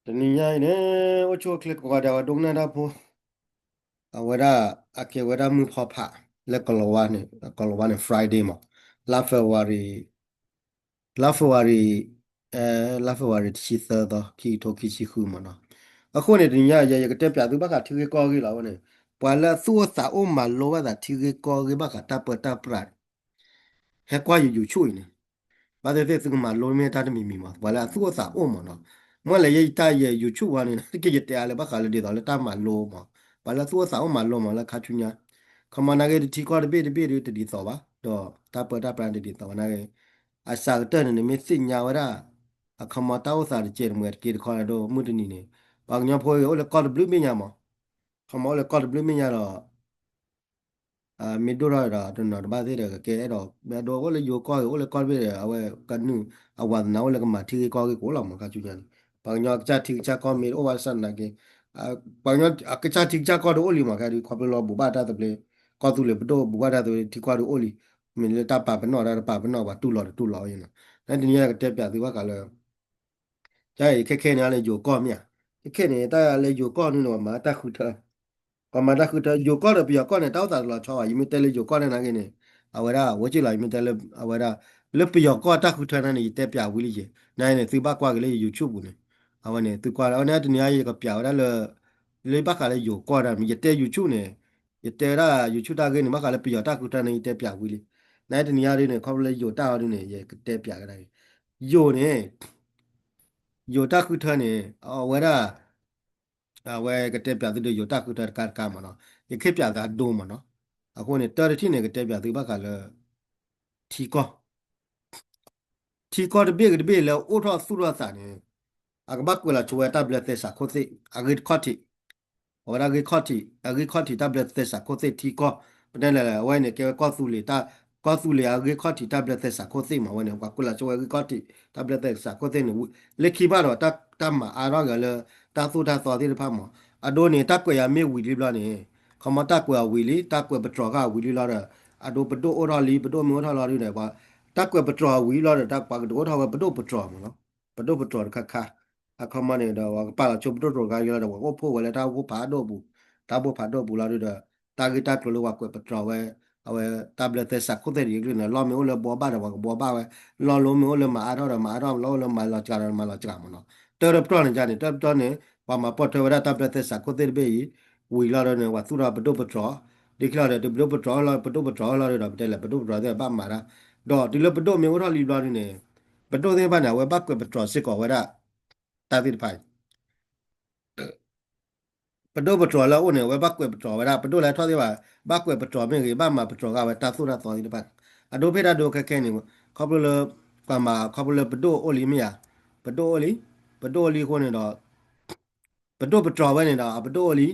တနည်းအားဖြင့်ဝချိုကလစ်ကွာဒါဒုံနာဖို့အဝရအကေဝရမှုဖောဖာလက်ကလောဝါနေကလောဝါနေ Friday မှာလာဖေဝါရီလာဖေဝါရီအဲလာဖေဝါရီချီသတော့ခီတိုခီချီခုမနော်အခုနေတညရကတက်ပြသူဘကထီကောကြီးလာဝနေပွာလာသူ့စာအုံးမလောဝတာထီကောကြီးဘကတပ်ပတပ်ပရဟဲကွာယူချွေနေဘာတဲ့သူကမလုံးမဲတာတမီမီမှာပွာလာသူ့စာအုံးမနော်မွက်လေရိတ်တရယူချွဝါနေကြကြတဲလေဘကလေဒီတော့လေတမလောမှာပွာလာသူ့စာအုံးမလောမှာလာခါချူညာခမနာကေတီကောတပိတပိတတီသောပါတော့တပ်ပတပ်ပရတီသောနာကေအစာတဲ့နေမစစ်ညာဝရအခမတာဝစာကျဲမွေကေခေါ်တော့မှုတနီနေဘာညာဖိုးရောလေကောဘလူးမညာမခမောလေကောဘလူးမညာတော့မီဒိုရာတော့ဘာသေးတယ်ကဲတော့ဘယ်တော့လေယောကောလေကောပဲအဝဲကနုအဝါနာလေကမတီကောကိုလာမကချူညာဘာညာချာတီချာကောမီအိုဝါဆန်နာကေဘာညာကချာတီချာကောတော့လီမကဒီခေါပလောဘူဘာတာတပလေကောသူလေဘတော့ဘူဘာတာတီကောတော့လီမီလေတာပါပနောတာပါပနောပါတူလောရင်နော်ဒီနေ့ကတက်ပြသူကလည်းကျဲခက်နေလေယောကောမြခက်နေတာလေယောကောနုတော့မာတာခုထကမတာခုထယောကောတော့ပြကောနဲ့တောက်တာလောချောယမိတဲလေယောကောနဲ့နာကိနေအဝရဝချိလာယမိတဲလေအဝရလေပြယောကောတာခုထနဲ့နေတက်ပြဝီလီကျနိုင်နေသူဘကွာကလေး YouTube ဘူးနေအဝနေသူကွာအနဲ့တနည်းရကပြဝရလေဘခါလေယောကောတာမိတဲ YouTube နေတဲရာ YouTube တာကိနေမခါလေပြယောတာခုထနဲ့တက်ပြဝီလီနိုင်တနည်းရနေခေါပလေယောတာရနေရတက်ပြကြတယ်ယောနေယောတာခုထနေအဝရဝဲကတက်ပြသူတို့ယောတာခုထကမနော်ယခေပြတာဒုံမနော်အခုနေတော်တိနေကတက်ပြသူဘကလည်းထီကောတဘေလဲအိုထောဆူရစာနေအကဘကွလာချွေတက်ဘလက်သက်စာခိုသိအဂိခတိဝရဂိခတိအဂိခတိတက်ဘလက်သက်စာခိုသိထီကောပဒဲလဲဝဲနေကေကောသူလေတာကောသူလေအဂိခတိတက်ဘလက်သက်စာခိုသိမဝဲနေကွလာချွေဂိခတိတက်ဘလက်သက်စာခိုသိနေလက်ခိပါတော့တမအာရောကလည်းတာသုတာတော်တိဖာမအဒိုနေတက်ကွေရမေဝီလီဘလနေခမတက်ကွေဝီလီတက်ကွေပထရကဝီလီလာအဒိုပဒိုအော်ရလီပဒိုမောထလာရီနေပါတက်ကွယ်ပထရဝီလာတဲ့တက်ပါကတော့ထားပဒုပထရမနော်ပဒုပထရခခအခမနေတော့ပါချုပ်ပဒုကရတော့ဝဖို့ဝလဲတာဝဖာတော့ဘူးတာဘဖာတော့ဘူးလာတော့တာဂီတာကလောကွယ်ပထရဝဲအဝဲ tablet သက်စခုတဲ့ရီကလည်းလောမျိုးလဲဘောပါတော့ဘောပါဝဲလောလုံးမျိုးလဲမအားတော့လောလဲမလာကြရမလာကြမနော်တော်ပထရနေကြတယ်တော်နေဘာမှာပေါ်ထဝရ tablet သက်စခုတဲ့ဘေးဝီလာတော့နေဝသူရပဒုပထရဒီကလာတဲ့ပဒုပထရလာပဒုပထရလာတော့တဲ့ပဒုပထရတဲ့ဘာမှာတော့ဒီလိုပတော့မျိုးရလီလာနေပတော့တဲ့ဘာနာဝဲဘကွယ်ပတော့စစ်ကောဝရတာတိဖိုင်ပတော့ပတော့လာဦးနေဝဲဘကွယ်ပတော့ဝရပတော့လာထောတဲ့ဘာဘကွယ်ပတော့မင်းကြီးဘာမှာပတော့ကဝဲတာသုရတော်ဒီပတ်အဒိုဖေတာဒိုခက်ခဲနေခေါပလကမှာခေါပလပတော့အိုလီမီယာပတော့အိုလီခေါနေတော့ပတော့ပတော့ဝဲနေတာပတော့အိုလီ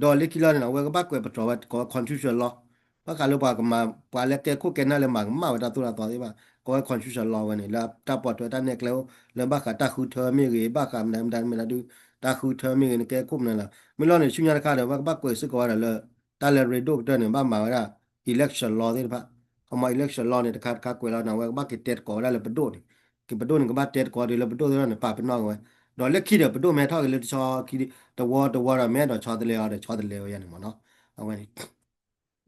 ဒေါ်လီကီလာနေဝဲဘကွယ်ပတော့ဝဲကော confusion လောဘာကလောပါကမှာပါလက်တဲ့ခုကဲနာလေမှာမဝတာသုရတော်ဒီပါก็ confusion law วันนี้แล้วตาปอดตัวตาเน็กแล้วแล้วบ้าขาตาคูเธอมีเรบ้าขามดันไม่ละดูตาคูเธอมีเรแกคุ้มนั่นแหละไม่รอดเนี่ยชุนยาค่าเดี๋ยวว่าบ้ากวยซึกว่าเลยตาเลเรโดตัวเนี่ยบ้ามาว่า election law นี่ปะเขามา election law เนี่ยค่ากวยแล้วนะว่าบ้ากิเต็ดก่อได้เลยประโดดกิประโดดนี่ก็บ้าเต็ดก่อเดี๋ยวประโดดเนี่ยป่าเป็นนอกไว้ดอกเล็กขี้เดี๋ยวประโดดแม่เท่ากันเลยชอขี้ตัวแม่ดอกชอตะเลเอาเดี๋ยวชอตะเลเอาอย่างนี้มั้งเนาะเอาไว้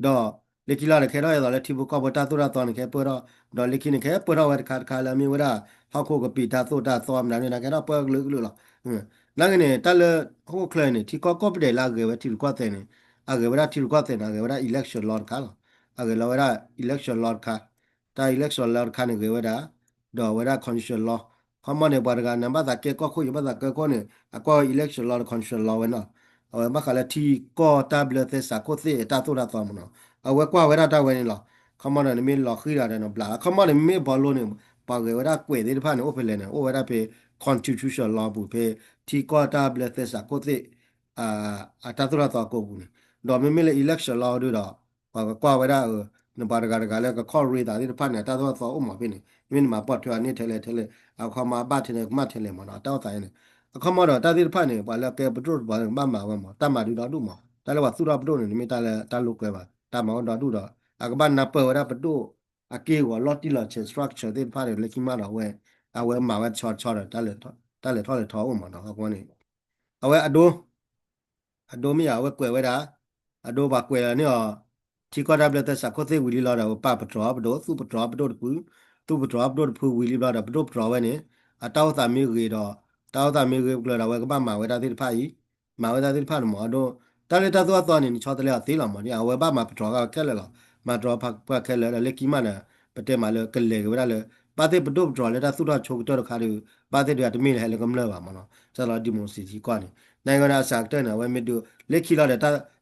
တော့လေကီလာလေခဲတော့ရတော့လေတီဘူကဘတာတူရာတော့နေခဲပေါ်တော့လေကီနေခဲပေါ်တော့ဝတ်ခါလာမီဝရဟောက်ခုကပီတာတော့တာသောမနာနေခဲတော့ပေါ်လူလူလားနာကနေတလဟိုကလနေတီကောကောပဒေလာကေဝတီကွာတဲ့နေအကေဝရတီကွာတဲ့နာကေဝရ election law ခါလားအကေလောဝရ election law ခါတာ election law ခါနေကေဝရတော့ဝရ constitution law ခမနေပါရကနံပါတ်ကကေကောခုရပါကကေကောနေအကော election law constitution law ဝနော်မခါလာတီကော tablet စာကိုစေတာတူရာတော့မနော်အဝဲကွာဝဲရတာဝဲနေလားခမနမင်းလော်ခိရတယ်နော်ဘလာခမနမင်းဘောလုံးနေပါကေဝရကွေသေးတဖာနေအိုဖလေနေအိုဝရပေ constitution law ဘူးပေတီကောတာဘလက်သစာကိုသိအာအတတူရတော့ကိုဘူးနေတော့မင်းလေ election law တို့တော့ကွာဝဲရနဘာကလည်းက call rate တာဒီတဖာနေတာတော့တော့ဥမာပြနေမင်းမှာပတ်ထွာနေထဲလေအခါမှာပတ်ထဲနေမှထဲလေမနော်တောက်တိုင်းနေအခါမှာတော့တာဒီတဖာနေပါလေကဲပထရိုဘာမှမဝဲမှာတတ်မှဒီတော့တို့မှာတယ်လေကသူတော့ပထရိုနေမိတာလေတာလုကွဲပါတမောင်တော်တို့တော့အကဘာနာပဝရပတုအကေဝလော်တီလော်ချင် structure တဲ့ဖားလေကိမာတော့ဝဲအဝဲမှာဝဲချောတယ်တယ်လေထော်လေထော်ဦးမှာတော့ကောနေ awe ado mi awe kwe we da ado ba kwe la ne o ti ko da ble ta sa ko te wi li la da pa pa tro ba do su pa tro ba do pu tu pa tro ba do pu wi li la da ba do tro we ne a taw ta mi ri do taw ta mi ri la da we ka ba ma we da ti pa yi ma we da ti pa no mo do ta le ta so ni cho ta le ti la mo ni awe ba ma pa tro ka ke le la ma tro pa ke le le ki ma na pa te ma le ke le we da le pa te ba do tro le da su da cho to ka de pa te de ta mi le le ka m le ba mo no sa la di mo si ji kwa niနိုင်ငံတော်အစတဲ့နော်ဝဲမတူလက်ခီလာတဲ့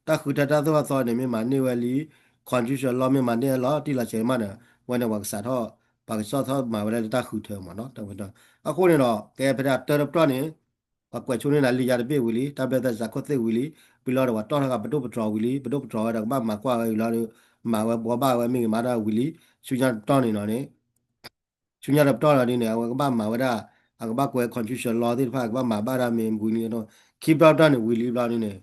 တာခုတတာတော့သောနေမြမနေဝလီ confusion လောမြမနေလောတိလာချေမနဝဲနေဝကစားတော့ပါကစောသောမှာဝဲတာခုထဲမှာနော်တော့တော့အခုနေတော့ကဲဖတာတော်တော်နေပကွက်ချုံနေလာလီရတဲ့ပြေဝီလီတပတဲ့ဇာခွတ်သေးဝီလီပြီးတော့တော့ကဘဒုပတော်ဝီလီဘဒုပတော်တော့မကွာဝဲလာမှာဝဲဘောပါဝဲမိမာတာဝီလီချူချန်တောင်းနေတော့နေชุนยารับต่อแล้วนี่เนี่ยว่าก็บ้ามาว่าได้ก็บ้าကွယ် confusion law ที่พากบ้ามาบ้ารามีบุญนี่เนาะ keep out นี่วิลีบลานี่เนี่ย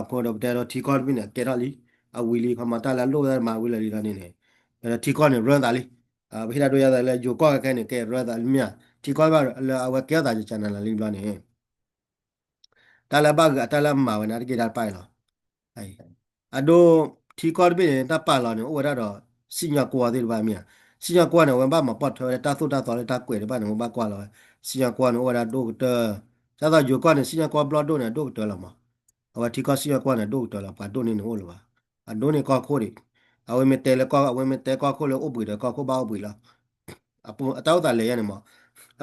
คนเราแต่เราทีคอนบิเนี่ยแกได้ลิวิลีเขามาตาแล้วโลดมาวิลีนี่เนี่ยแต่ทีคอนเนี่ยรันตาลิพี่ได้ดูยาแต่เลยอยู่ก็แค่เนี่ยแกรันตาลิเมียทีคอนว่าเอาไว้แก้ตาจะจันนั่นลิบลานี่แต่ละบ้าแต่ละมาวันนั้นก็ได้ไปหรอไอ้อะโดทีคอนบิเนี่ยตาป่าเราเนี่ยโอ้ได้ดอกสิญญากัวที่บ้านเมียสิญญากัวเนี่ยวันบ้ามาปอดเธอตาสุดตาต่อเลยตาเกวดบ้านเนี่ยวันบ้ากว่าเลยสิญญากัวเนี่ยโอ้ได้ดูเตอร์ถ้าเราอยู่ก่อนเนี่ยสิญญากัวบล็อดดูเนี่ยดูเตอร์ละมั้ง awa tika siya kwa na do to la pa do ni no lo ba a do ni ka ko ri awe me te le ka awe me te ka ko le o bu de ka ko ba o bu la apu ataw ta le ya ni ma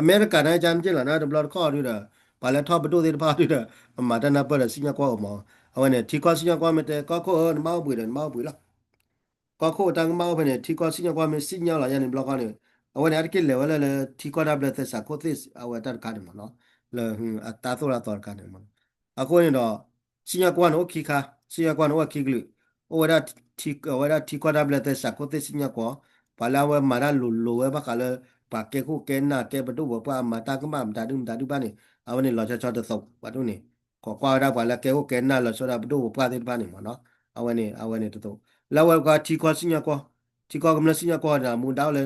america na jam je la na de blood ko ri da pa le tho ba do de pa ri da ma da na pa le siya kwa ma awe ne tika siya kwa me te ka ko ma o bu de ma o bu la ก็โคตังมาเป็นที่ก็สิ่งว่ามันสิ่งยาวหลายอย่างในบล็อกนี่เอาไว้ในอาร์กิลเลวเลยที่ก็ดับเลยแต่สักโคติสเอาไว้ตัดการมันเนาะเลยอัตราตัวละต่อการมันอากูนี่เนาะสิ่งกว่าโอเคค่ะสิ่งกว่าโอเคกลือเอาไว้ได้ที่ก็ดับเลยแต่สักโคติสิ่งกว่าพอแล้วมาได้ลุไว้บ้างกันเลยปากเกคู่เกณฑ์น่ะเกประตูบอกว่ามาตาก็มาตาดึงบ้านนี่เอาไว้นี่เราจะชอบจะสอบวัดนี่ขอความได้พอแล้วเกคู่เกณฑ์น่ะเราชอบประตูบอกว่าที่บ้านนี่มันเนาะเอาไว้นี่ตัวแล้วก็ที่ก็สิ่งกว่าที่ก็กำลังสิ่งกว่านะมุดดาวเลย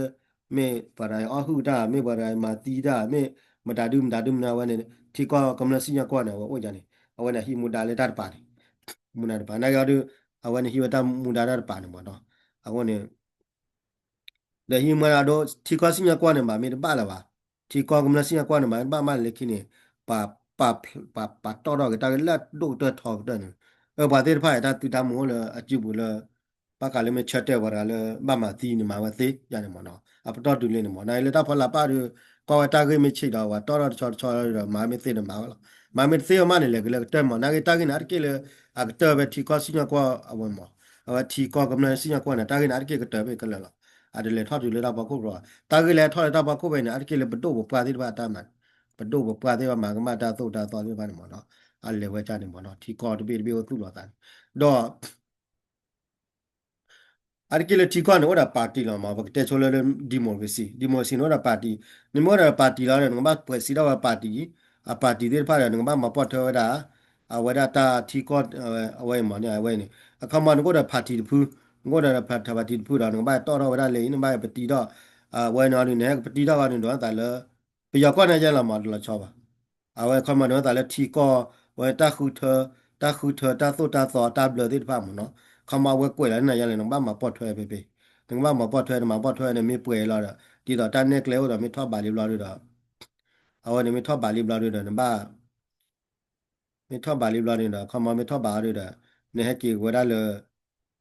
ไม่ปะไรอ้อหูได้ไม่ปะไรมาตีได้ไม่มาตาดึมนะวันนี้ที่ก็กำลังสิ่งกว่านะว่าโอ้ยจันนี่เอาไว้นะฮิมุดาเลยตัดปานมุนาดปานนะก็ดูเอาไว้นี่ฮิวตามุดาตัดปานมันเนาะเอาไว้นี่ le hi mara do thi ko sinya kwa ne ma me ba la ba thi ko gam la sinya kwa ne ma ba ma le khini pa pa pa to do ga ta la do to tho do ne ba te pha ta tu ta mo le a ju bu le ba ka le me chat de wa le ba ma ti ni ma wa te ya ne mo no a pa to tu le ne mo na le ta pha la pa du ko wa ta ge me chi da wa to do cho ma me te ne ma la ma me te ma ne le le te mo na ge ta ge na ke le a te be thi ko sinya kwa a wa mo a thi ko gam la sinya kwa ne ta ge na ke ke te be ka la อาจจะเลยทอดอยู่เลยเราบอกว่าตาก็เลยทอดเราบอกว่าเนี่ยอาจจะเลยประตูบอกปลาที่บ้านตามันประตูบอกปลาที่บ้านมาตาโตตาตอนที่บ้านหมอเนาะอันเลยว่าจ้าเนี่ยหมอเนาะที่กอดเบียดว่าตู้หลอดตันดอ Arkile tikwa no da party la ma bakte chole democracy no da party ni mo da party la no ba pwesi da party a party de pa no ba ma pot da a wada ta tikwa away ma ne away ni a kama no da party pu ngo da party pu da no ba to da wada le ni ba party da a wai no ni ne party da wa ni do ta le pi ya kwa na ja la ma la cho ba a wai kama no ta le tikwa wai ta so ta so ta ble de pa mo no เขามาเว้ยกล้วยแล้วนะยังเลยน้องบ้านมาปอดถ้วยไปถึงบ้านมาปอดถ้วยมาปอดถ้วยเนี่ยมีเปื่อยแล้วดีต่อด้านเน็กแล้วเราไม่ทอดบาลีบลาด้วยเอาเนี่ยไม่ทอดบาลีบลาด้วยนะบ้าไม่ทอดบาลีบลาด้วยนะเขามาไม่ทอดบาด้วยนะเนี่ยให้กี่วันได้เลย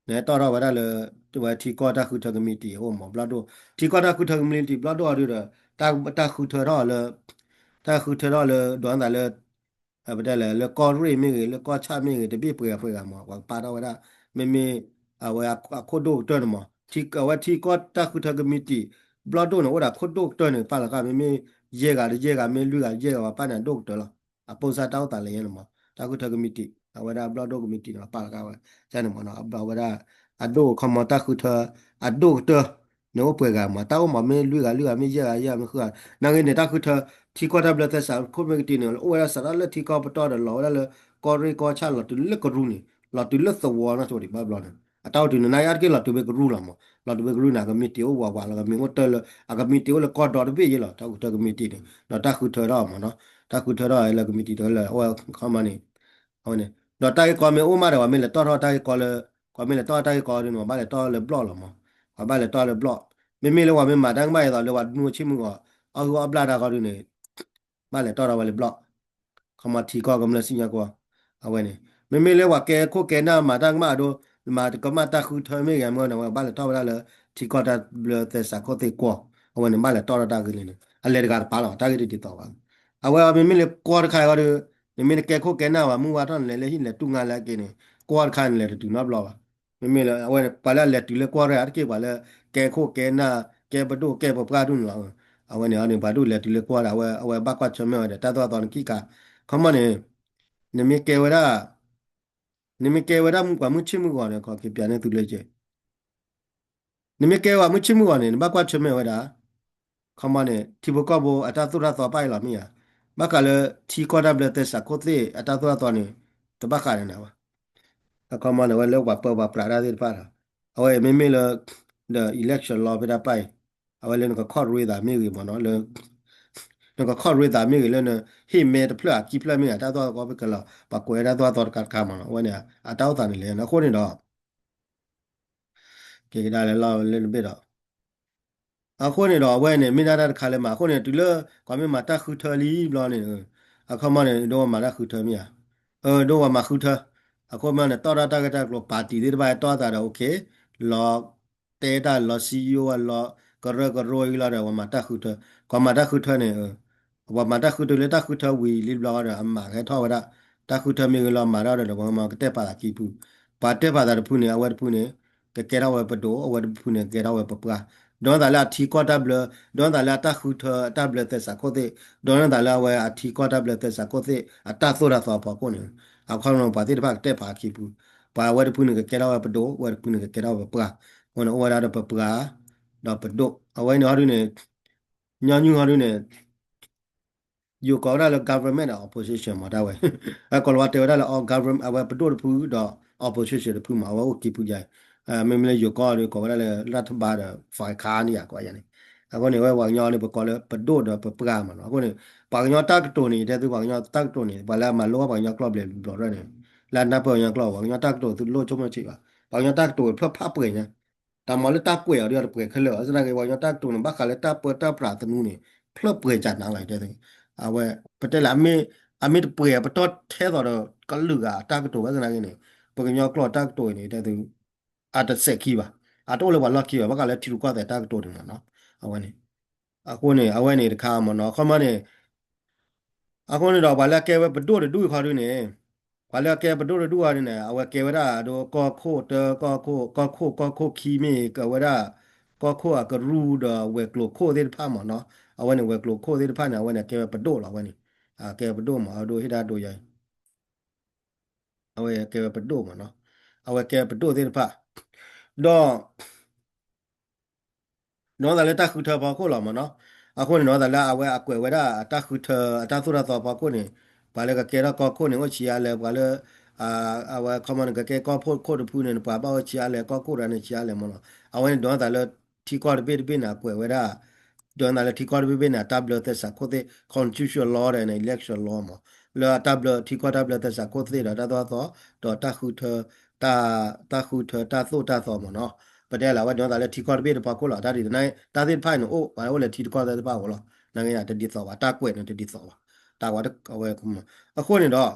เนี่ยต่อเราวันได้เลยตัวที่ก็ได้คือเธอก็มีตีโอ้หมอบลาดูที่ก็ได้คือเธอก็มีตีบลาดูด้วยนะตาคือเธอรอเลยตาคือเธอรอเลยดวนแต่เลยไม่ได้เลยแล้วก็รีไม่เลยแล้วก็ชาไม่เลยแต่พี่เปื่อยหมอว่าปาเราไว้ได้ไม่มี awe akodo ton mo tik awe ti ko ta khu ta committee blood don ora khodo ton pa la ka me ye ga me lu ga ye ga pa na dok to la apo sa taw ta le yen mo ta khu ta committee awe da blood don committee na pa la ka wa sa ne mo na awe da ado ko mo ta khu ta ado to no pwe ga ma ta o ma me lu ga me ye ga me khu na nge ne ta khu ta ti ko ta blood ta sa committee ne o wa sa la ti ko pa to da lo la le ko ri ko cha lo tu le ko ru ni lo tu le so wo na so di ba blood a tau tu na ya ke la tu be gru la mo la tu be gru na ga mi ti o wa la ga mi ngo te le a ga mi ti o le ko do be ye la ta ku te ga mi ti de na ta khu te ra mo no ta khu te ra la ga mi ti de le o ka ma ni o ne do ta ko me o ma de wa me le to ta ko le ko me le to ta ko de no ba le to le block la mo ba le to le block me me le wa me ma dang ba ya le wa nu chi mu ko a ko a bla da ko ne ba le to ra wa le block เขามาทีก็กำลังสิญญากว่าเอาไว้เนี่ยไม่เลยว่าแกโคแกหน้ามาตั้งมาดูมาก็มาตาคือเธอไม่แก่เมื่อนะว่าบ้านเลยต่อไปแล้วทีก็ได้เบลแต่สักก็ตีกว่าเอาไว้เนี่ยบ้านเลยต่อได้กันเลยเนี่ยอะไรกันปาล์มตากิติดต่อกันเอาไว้ไม่เลยกอดใครก็ดูไม่เลยแกโคแกหน้าว่ามึงว่าท่านเลยหินเลยตุ้งงานแล้วกันเนี่ยกอดใครเลยตุ้งนับล้อไม่เลยเอาไว้ปาล์มเลยตุ้งเลยกอดเลยอะไรกี่ว่าเลยแกโคแกหน้าแกประตูแกประกาศดูหรอเอาไว้เนี่ยเอาเนี่ยประตูเลยตุ้งเลยกอดเอาไว้บ้ากว่าชมไม่ได้แต่ตัวตอนกี้กา เขามาเนี่ยเนี่ยมีเกวดาเนี่ยมีเกวดามึงกว่ามึงชิมก่อนเนี่ยขอเก็บยาเนี่ยตุเลยเจเนี่ยมีเกว่ามึงชิมก่อนเนี่ยบ้ากว่าชิมไม่วดาเขามาเนี่ยที่พวกก็บอกอัตราตัวต่อไปหรอมีอ่ะบ้ากะเลยที่ก็ได้เบลเตสักโคตรอัตราตัวต่อเนี่ยตัวบ้ากะเนี่ยนะวะแล้วเขามาเนี่ยว่าเลิกว่าเปิดว่าปราดาที่ป้าเอาไว้ไม่เลย the election law ไปได้ไปเอาไว้เล่นก็ข้อรู้ได้ไม่กี่มันเนาะเลยแล้วก็ข้อรู้ได้ไม่กี่เลยเนี่ยที่เมย์เพื่อกี่เพื่อไม่อ่ะถ้าตัวก็ไปกันแล้วปากกวยถ้าตัวการคำมันวันเนี่ยอัตราตัวนี่เลยนะคนนี้เนาะ ke da le la le bit da a kho ne do we ne mi da da kha le ma kho ne tu le kwa mi ma ta khu tha li lo ne a kho ma ne do ma da khu tha mi ya do wa ma khu tha a kho ma ne to da ta ga ta lo pa ti de ba to da da okay lo te da lo si yo lo ka ro yi la da wa ma ta khu tha kwa ma da khu tha ne wa ma da khu tu le ta khu tha wi li lo da ma ga tho wa da ta khu tha mi lo ma da da wa ma te pa da ki pu pa te pa da pu ne a wa pu ne ကကဲတော့ဝပတိုအဝဒဖုန်ကဲတော့ဝပပကဒေါ်ဒါလာထီကောတဘလဒေါ်ဒါလာတခုထတဘလသက်စာကိုတဲ့ဒေါ်ဒါလာဝအထီကောတဘလသက်စာကိုတဲ့အတဆိုရသောပကိုနေအခုံပါတိတပါတဲ့ပါခိပူပါဝဒဖုန်ကကဲတော့ဝပတိုဝဒဖုန်ကကဲတော့ဝပကဝနဝရတော့ပပကတော့ပဒိုအဝိုင်းတော်ရင်းညညူဟရင်း you call that government or opposition mà đâu vậy à còn là điều đó là government à bắt đầu phụ đó opposition phụ mà vào kỳ phụ যায় mình là you call được có làรัฐบาลฝ่ายค้านเนี่ยก็อย่างนี้à còn nàyว่าnhau này bắt đầu bắt đầu đó bắt đầu mà nó còn này bằng nhau tác tổ nàyแต่ตัวbằng nhau tác tổ này và là mà lúc bằng nhau club เลยบอกได้เนี่ยแล้วนับbằng nhau club bằng nhau tác tổตัวโลชมมาจีบbằng nhau tác tổ เพื่อพับเปยเนี่ยแต่มาเลยตาเปยเดี๋ยวเปยขึ้นเลยฉะนั้นก็ว่าnhau tác tổ เนี่ยบ้าขาเลยตาเปิดตาปราดตนู้นนี่เพื่อเปยจัดหนังอะไรได้อาเว้ปะเตละอเมเปื่อยปะตอดแท้ต่อดก็เหลือตากตัวก็สนากินนี่ปกญอกลอตากตัวนี่แต่ตัวอาจจะเสกขี้บ่ะอาจจะเลยว่าล็อกขี้บ่ะว่าก็เลยทิรุก็แต่ตากตัวนี่เนาะเอาไว้นี่အခုနေအဝဲနေတခါမနော်ခမနေအခုနေတော့ဘာလဲကဲဝဲဘဒိုဒူခါရနေဘာလဲကဲဘဒိုဒူရနေအဝဲကဲဝဲတာတော့ကောခိုတကောခိုခီမီကဝဲတာကောခိုကရူဒဝဲကလိုခိုတဲ့ဖာမနော်အဝဲနေဝဲကလိုခိုတဲ့ဖာနေအဝဲနေကဲဘဒိုလာဝဲနေကဲဘဒိုမှာဒိုဟိတာဒိုရိုင်အဝဲကဲဘဒိုမှာနော်အဝဲကဲဘဒိုတဲ့ဖာတော့နော်ဒါလည်းတခုထပါခို့လာမနော်အခုနေနော်ဒါလည်းအဝဲအကွယ်ဝဲတာတခုထအတသုရတော့ပါခို့နေဘာလဲကကဲတော့ကောခို့နေကိုချီရလဲဘာလဲအဝဲကမန်ကကဲကောဖို့ခို့တဖူးနေပါပါချီရလဲကောခို့ရနေချီရလဲမနော်အဝဲနော်ဒါလည်းထီကော့ဘေးနာကွယ်ဝဲတာဒေါ်နာလည်းထီကော့ဘေးနာ tablet သက်စာခို့တဲ့ constitutional law နဲ့ election law မှာလော tablet ထီကော့ tablet သက်စာခို့တဲ့တော့တခုထတာတခုထတာသို့တာသောမနော်ประเดี๋ยวเราว่าเดี๋ยวแต่ละทีก็เบี้ยพอกูหล่อตาดีแต่ไหนตาดีพ่ายหนูโอ้ไปว่าเลยทีก็ได้ป้าหัวหล่อนั่นไงจะดีสอบว่าตากล้วยนั่นจะดีสอบว่าตากว่าเอาไว้คุ้มอ่ะคนนี้ดอก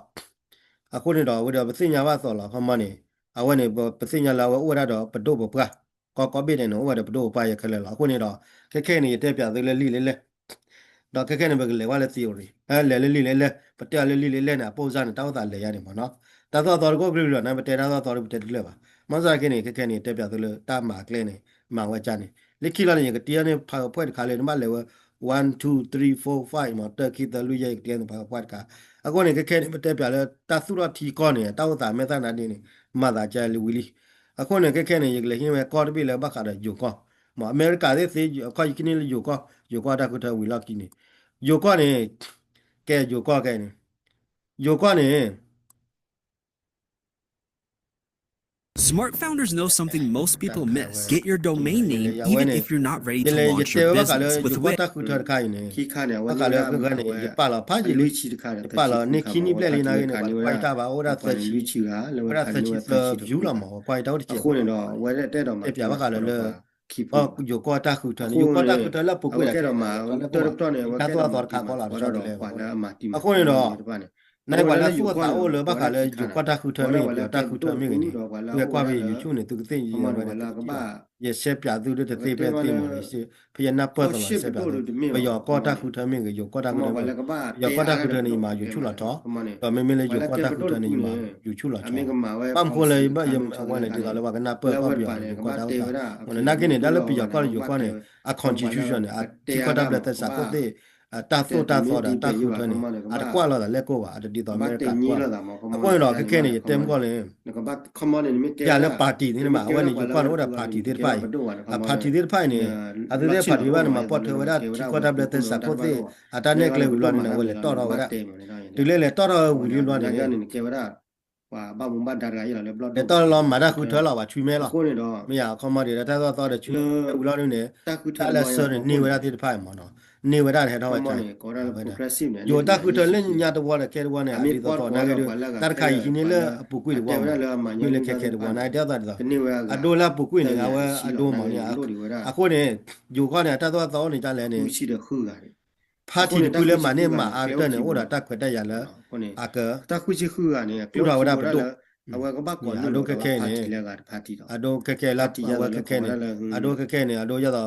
อ่ะคนนี้ดอกว่าเดี๋ยวไปสิ่งยาว่าสอนหล่อเขามาเนี่ยเอาไว้เนี่ยไปสิ่งยาเราว่าอ้วนได้ดอกประตูบอกว่าก็เบี้ยเนี่ยหนูว่าเดี๋ยวประตูไปอย่าเคลื่อนหล่อคนนี้ดอกแค่นี้เทียบอย่างเลยเลยดอกแค่นี้เป็นเลยว่าเลย theory เลยประเดี๋ยวเลยนะปูซานต้าตาเลยอย่างนี้มั้งเนาะแต่ตัวก็เปลี่ยนนะประเดี๋ยวตัวเปลี่ยนเลยป่ะ မစားခင်းနေခက်ခဲနေတက်ပြသလို့တာမာကလဲနေမောင်ဝဲချနေလက်ခိလာနေကတရားနေဖာဖွဲ့ခါလေမလဲဝ1 2 3 4 5မှာတက်ခိတလူရဲ့တရားနေဖာဖွဲ့ကအခုနေခက်ခဲနေတက်ပြလဲတသုရထီကောနေတောက်တာမေသနာနေမသာကြလူဝီလီအခုနေခက်ခဲနေရကလေဟင်းဝဲကော်တပြီလဲဘခါရယူကောမအမေရိကသေးသေးခွိုက်ကိနေယူကောတာကထဝီလာကိနေယူကောနေကဲယူကောနေ yo kwane Smart founders know something most people miss. Get your domain name Yeah, even when if you're not ready ဒီ to လေ launch တေ your ဝကလေ business ယူ with က Wix. တာခုထခိုင်းနေ ခိခါနေဝ ဝ နီ က ဝ လေ ရ ကကနေရပါလာဖာကြီး လူ လေ ချီတခါ ပါလာနေခီနီပလက်လေးနာနေပါကွိုက်တာပါဟိုဒါသက်ချီ လူချီကလော ဟို က ဒါ ခါ သက် နေ ချီ ဝ သ သက်ချီ ဗျူလာမောကွိုက်တော့တချီ အခုနေတော့ဝဲတဲ့တော့မှာ ပြပါကလည်းလေ ခိပူ အော်ယူကတာခုထယူကတာခုထလက်ပုကွေး ကဲတော့မှာတော်တော်နေဝဲ တာ ကဲ တော့ တော့ တော့ခါခေါ်လာ တော့ တော့ တော့ လေ ကွာလာမှာတီ အခုနေတော့နိုင်ပါလားသူကတာအိုလေဘကလည်းယူကတာခုထမင်းတာခုထမင်းကနေဝဲကွာပြီးယူချုံနေသူသိရင်ဝဲတယ်ရရှက်ပြသူတို့တသိပဲသိမော်လေရှိဖျက်နာပတ်တော့ဆက်ပြဘယောကတာခုထမင်းကယူကတာခုထမင်းယောကတာခုထနေမှာယူချုလာတော့မင်းမလေးယူကတာခုထနေမှာယူချုလာ အမေက တော့ မှာဝဲ ပမ်ဖိုလေဘယမဝနေဒီကလည်းကနာပတ်ပတ်ပြောယူကတာဟိုနာကနေဒါလည်းပြကယူကနေa constitution a ti ko da blata sa ko te ta so da ta ku to ni a da kwa la da le ko ba a di to မ me တေ ka ညီ kwa လာတာမ a ko ro ke ke ni tem ko le ကဘတ်ခမန်နေမီတေ ya le party ni ma wa ni ko ro da party de pa a party de pa ni a de party ba ni ma pot wa da ti ko da blata sa ko te a ta ne kle wi lo ni na wa le to ro wa da ti le to ro wi li lo ni ကနေကေဝရว่าบ้ามุมบ้านดารายแล้วบล็อด le to lo ma da ku to lo wa chui me lo ကိုနေတော့ me ya ko ma de da to de chui wi lo ni ne တခုထ ta le so ni wa da ti de pa mo no ni wa da he da wa မ cha နေကောရ progressive နဲ့ yo ta ku to le nya to wa le ke wa ne a di to na ge ta ka yi ni le pu ku de wa ni le ke de wa na da da da ကနေဝဲ a do la pu ku ni ga wa a do ma ni a ko ne yo ko ne ta to ni ja le ni ရှိတဲ့ခုက party de ku le ma ne ma a de ne o da ta ku da ya le ကိုနေ a ke တခုရှိခုကနေအဝဲကဘကောနုကဖာတီလည်းကဖာတီတော့ a do ke ke la ti ya wa ke ke ne a do ke ke ne a do ya da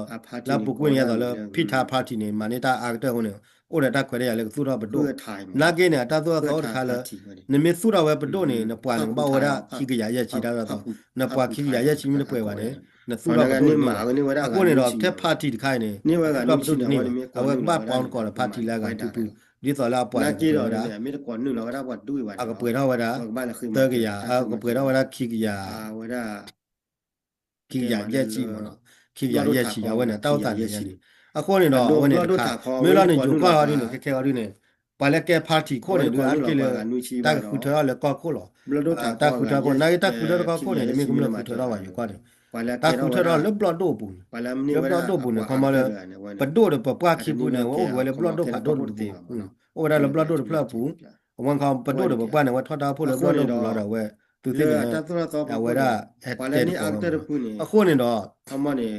la pu ku ni ya da le phita party ni ma ne ta a de ho ne o da ta ku de ya le su da ba do ထိုင် na ke ne ta to to da ka le နမေသုရဝဲပတိုနေနပွားနဘာဝရခိကရရဲ့ချီတာတော့နပွားခိကရရဲ့ချီမနပွဲပါတယ်နသုရပတိုနေအခုနေတော့တက်ပါတီတခိုင်းနေ နေဝဲက တော့ပတိုနေအဝဲဘာပေါင်းကောပါတီလာကတူတူဒီတော်လာပွား နာ နေ ကြည့် တော့ တော့ ဒါ မြေတကွန်နုလောကဘတ်ဒူးပါ အကပွေတော့ဝရ ဘာလဲခိ တကရအကပွေတော့ဝရခိကရ ဝရ ခိကရရဲ့ချီမနော်ခိကရရဲ့ချီအဝဲနဲ့တောက်တာရဲ့ချီအခုနေတော့ဝဲနေတခါမေလာနေဂျူကွာရီနေခဲခဲရီနေပါလက်ကဲပါတီခိုးနေတော့အကိလေတာခုထရလေကောခိုးလော ဘလဒိုတာ တာခုထကိုနိုင်တာခုထတော့ကိုနေမိကုမလို့ခုထတော့ဝါယူကွာတယ် ပါလာ တာခုထတော့လဘလတော့ဘူး ပါလာမနီ လဘလတော့ဘူးနော်ကမလည်းဘဒိုတော့ပပွားခိဘူးနော်ဟိုဝဲလဘလတော့ဖတ်တော့ဘူးဟိုဒါလဘလတော့ဖလားဘူးဝန်ကောင်ဘဒိုတော့ပပွားနေဝထတာဖို့လဘလတော့ဘူးလာတော့ဝဲသူသိနေ တာတော့တော့ အဝဲရ ပါလာနေအန်တရပူနေ အခုနေတော့ အမနေ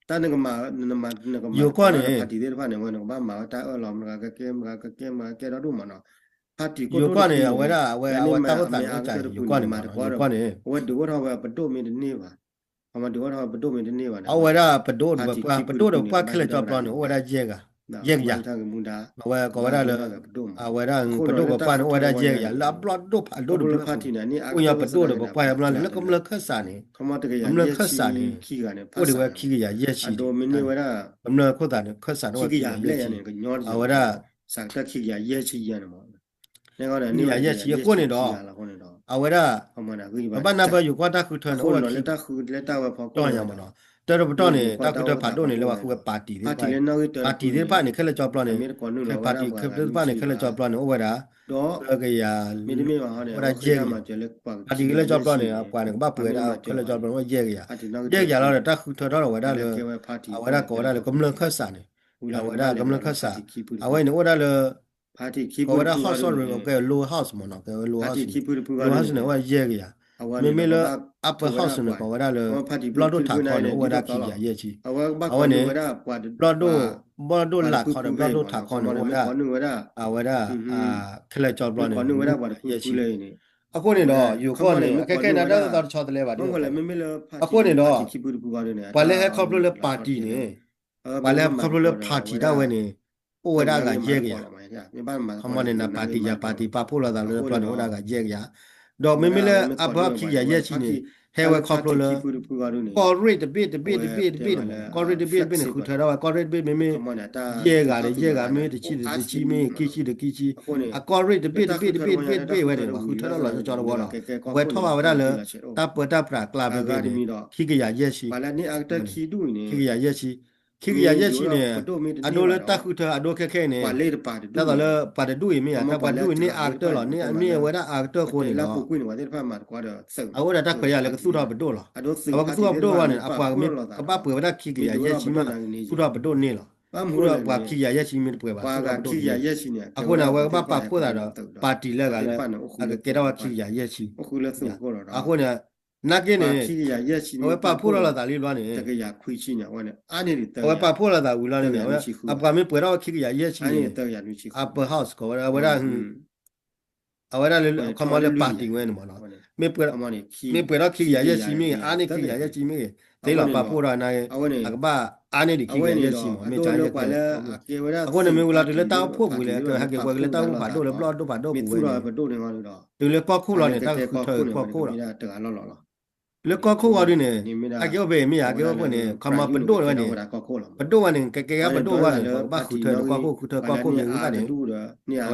တန်ကမာနမနကမာပါတီတဲ့ဖာနေဝနကဘာမာတာအလောမကကဲမကကဲမကဲတော့ဘူးမနော်ပါတီကို ယူကွာနေအဝဲရအဝဲတောက်တာတော့ကြာယူကွာနေမှာယူကွာနေ ဝဲဒိုတော့ဘဒိုမင်းနေပါအမဒိုတော့ဘဒိုမင်းနေပါ အဝဲရပဒိုတော့ပွားခလက်တော့ပလောနေဝဲရကျဲက ရက်ရ ทางมุนดา အဝဲကောရလေအဝဲရပဒိုကပါနဝဲရကျဲရလာဘလတော့ဖာဒို ဒို တော့ พาทีน่ะนี่ ကိုရပဒိုတော့ပွားရမလားလကမလခဆာနေ ခမတကရ မလခဆာနေ ခိကနဲ့ ကိုဒီဝဲခိကရရက်ရှိ အဒိုမင်းနေဝရ မလခတာနေခဆာတော့ ခိကရလက်ရနေကညော အဝဲရ စာတခိကရရဲချီရနေမောနေကောနေ ကိုနေတော့ အဝဲရ ခမနာခိ ဘဘနာဘယူကွာတာခုထွန်း ကို တော့ လလက်တခုလက်တဝဖော တော့ရမနော်တော်တော့နေတာခုတော့ဖာတော့နေလောကခုကပါတီသေး ပါတီလည်းနောက် ပါတီသေးပါနေခလက်ကြောပလောနေ မေကောနုလော ပါတီခလက်ပါနေခလက်ကြောပလောနေဩဝဲတာ တော့ ကရ မိမိဟာနေမှာကျလက်ပါ ပါတီခလက်ကြောပလောနေကွာနေဘာပွေတာခလက်ကြောပလောရဲကရ ပါတီနောက် ရဲကရတော့တခုထွန်းတော့ဝဲတာလေ ကေဝပါတီ အဝဲတာကောရလေကမလခဆာနေအဝဲတာကမလခဆာအဝဲနေဩတာလေ ပါတီခိပူ ကောရဟော့ဆော့ရေကဲလိုဟော့စ်မနော်ကဲလို ပါ ဟော့ တီ စ် ခိပူပူ လိုဟော့စ်နေဝဲရဲကရမေမေလအပ်ဟော့စ်နေကောရလေဘလော့တို့ထားခေါ်နေဩတာခိရရဲချီ အဝဘကောနဝရပွား ဘလော့တို့လာခေါ်တယ်ဘလော့တို့ထားခေါ်နေဩတာ ကောနဝရ အဝဲတာခလက်ကြောပလောနေ ကောနဝရပွားခုခုလေးနေ အခုနေတော့ယူခေါ်နေကဲနာတော့ချော်တယ်လေပါ ဘ ဒီ ုံကလည်းမမေလခိပူပူကနေ ဘာလဲခေါပလို့လေပါတီနေဘာလဲခေါပလို့လေပါတီတော့ဝဲနေဩဝဲတာကရဲကရ မြေပါမှာ ခမနေနာပါတီရပါတီပါဖို့လာတယ်လေပလောနေဩတာကရဲကရတော့မေမေလေအဘခိရရဲချီနေဟဲဝဲခေါပလို့လေ ခိပူပူကနေ ကော်ရစ်ဘစ်ကော်ရစ်ဘစ်ခုထတော့ကော်ရစ်ဘစ်မေမေ မနတာ ရဲကလေရဲကမေတချီတချီမေကိချီတကိချီအကော်ရစ်ဘစ်ဝဲတယ်ခုထတော့လာကြောတော့ဘောတော့ဝဲထောပါဝဲလေတပ်ပတာပရာကလာဘဲခိကရရဲရှိ ဘာလဲနေအတခီဒူနေ ခိကရရဲရှိ ခိကရရဲ့ရှိနေအဒိုလတက်ခုထအဒိုခက်ခဲနေ ပါလေပါတူ ဒါတော့လေပါတူရမီတာပါတူနေအာတော့လားနေအမီဝရအာတော့ကိုနေ လာ တော့ ပူကွင်းဝါတဲ့ဖာမှာကွာတော့ဆက် အခုဒါတက်ခရလေကသူတော့ဘတို့လား အဒိုစ အဘကသူတော့ဘတို့ကနေအပွားမကပပွေဝရခိကရရဲ့ရှိမသူတော့ဘတို့နေလား ဘာမ ခု ဟုတ် တော့ လဲ ဘာခိရရဲ့ရှိမပွေပါ ပါကခိရရဲ့ရှိနေ အခုနဝကပပို့တာတော့ပါတီလက်ကလည်းကေတော့ခိရရဲ့ရှိ အခုလည်းစုကိုတော့ အခုနနာကင်းနေ ခိရရဲ့ရှိနေ ဝပပို့လာတာလေးလွားနေ တကရခွေရှိနေဝနဲ့အားနေတယ် ဝပပို့လာတာဝူလာနေအပကမပွေတော့ခိရရဲ့ရှိ အား နေ နေတယ်ရလူရှိ အပဟောက်စ်ကိုဝရဝရအဝရလေခမလေပါတီဝင်မနော်မေပွေ အမနေခိ မေပွေတော့ခိရရဲ့ရှိမင်းအားနေခိရရဲ့ရှိမင်းတေးလာပပို့ရနိုင် အဝနေ အကပအားနေဒီခိရရဲ့ရှိမမေချာရဲ့ ကွာလဲကေဝရ အခုနမေဝလာတလေတောက်ဖို့ဘူးလေဟကကွယ်လေတောက်ဘာတို့လေဘလော့တို့ဘာတို့ မိ ဘူး သူ ဝဲ တော့ဘတို့နေမှာလို့တော့ ဒီလေကောက်ခုလာနေတောက်ခုထော်ကောက်ခုလာ တကလောလောလော လေကောက်ခုဝရနေအကေဘေမိအကေဘနေခမပတို့နေ ကောက်ခိုးလာ ဘတို့ဝနေကကေကဘတို့ဝနေဘာခုထော်ကောက်ခုခုထော်ကောက်ခုမြေဦးကနေ တူတော့နေရာ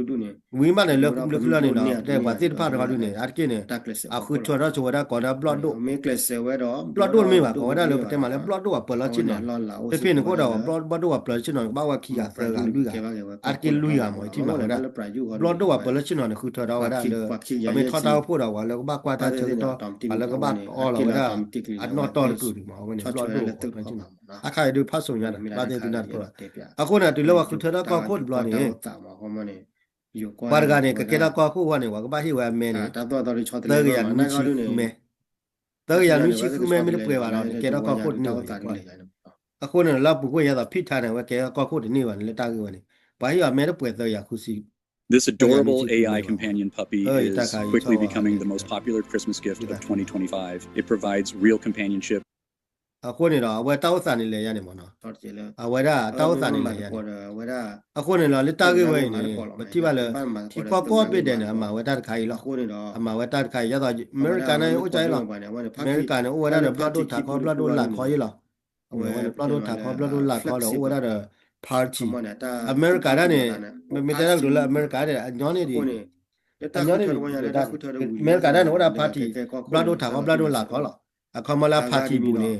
တူနေ ဝင်းမနေလေခုလာနေတော့တဲ့ဘာတိဖာတော့လူနေအကေနေ တက်လက်စ အခုထော်တော့ချဝရကောဒါဘလော့တို့ မေကလက်စဝဲတော့ ဘလော့တို့မေပါကောဒါလေတဲ့မှာလေဘလော့တို့ကပလာချင်နေ လောလာ တဖိနေကိုတော့ဘလော့ဘတို့ကပလာချင်နေဘာဝခီကဆရာလူကအကေလူရမောတိမှာဒါဘလော့တို့ကပလာချင်နေခုထော်တော့ဝရအမေထော်တော့ဖို့တော့ဝါလေကဘာကွာတာချေတော့ဘာလေကဘာအော်လာဝရအနော်တော်တူဒီမှာဝင်ဘလော့တို့အခါရဒူဖတ်ဆုံးရတယ်ဘာတဲ့ဒီနာတော့အခုနတူလောခုထော်တော့ကောက်ခုဘလော့နေ တာမှာဟောမနေယောကွာ ဘာကနေကကေတော့ကောက်ခုဝနေဝကဘာဟိဝမဲနေ တာတော့ချောတ တဲ လေ ရလူချီခုမဲတဲရလူချီခုမဲမလို့ပြောပါတော့ကေတော့ကောက်ခုနေအခုနလာပုကိုရတာဖိထားတယ်ဝကေကောက်ခုနေပါလေတာကြီးဝင်ဘာဟိဝမဲတော့ပွဲတော့ရခုစီ This adorable AI companion puppy is quickly becoming the most popular Christmas gift of 2025. It provides real companionship. အခုနေတော့အဝဲတောက်စာနေလေရနေမနော် တော်ကြလေ အဝဲတာတောက်စာနေလေရနေ ဝရ အခုနေတော့လေတာကြီးဝင်နေမတိပါလေဒီကောကောပစ်တယ်နော်အမဝဲတာခိုင်လော အခုနေတော့ အမဝဲတာခိုင်ရတော့အမေရိကန်နဲ့ဥကြိုင်လောအမေရိကန်နဲ့ဥဝဲတာဘလော့တို့ထားခေါ်ဘလော့တို့လာခေါ်ရလောဘလော့တို့ထားခေါ်ဘလော့တို့လာခေါ်တော့ဥဝဲတာ party အမေရိကန်နဲ့မတဲတော့လေအမေရိကန်နဲ့အညောနေဒီ ကိုနေ အညောနေဒီအမေရိကန်နဲ့ဥဝဲတာ party ဘလော့တို့ထားခေါ်ဘလော့တို့လာခေါ်လောအခမလာ party ဘူးနေ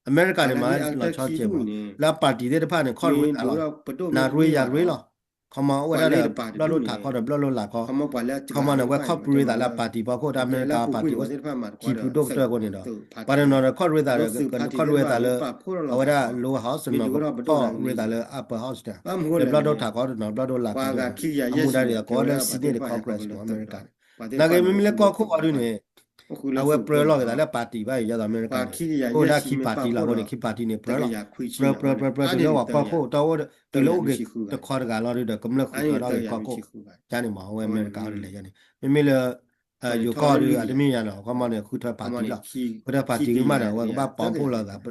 အမေရိကန်နဲ့မှာလာချောချေပါလာ party တဲ့တဖာနဲ့ခေါ်ရတာနာရွေးရရွေးလောခမဝဲတာဘလော့တို့ထားခေါ်တော့ဘလော့တို့လာခေါ် ခမပါလဲ ခမနဲ့ဝဲခေါ်ပရိသလာ party ပေါ့ခေါ်တာအမေရိကန် party ကိုqui più doctor con no parano correda correda le ora low house no to correda le upper house da le blood ta ko no blood la ပါကခိရ amu da ya ko le city de congress no america na ge mi le ko ko ori ne awe pro lo da le party ba ya da america ပါခိရ ko da ki party la ko ne ki party ne pro lo ခွေချ pro to wa ko ko to de lo ge to ko ga lo de kam le ko da ko ko ja ne ma we america le ya ne mi le ယူကောရအဒမီရနော်ကမနဲ့ခုထပါတီလာခုထပါတီကမှတော့ဝကပပေါပိုလာတာပါ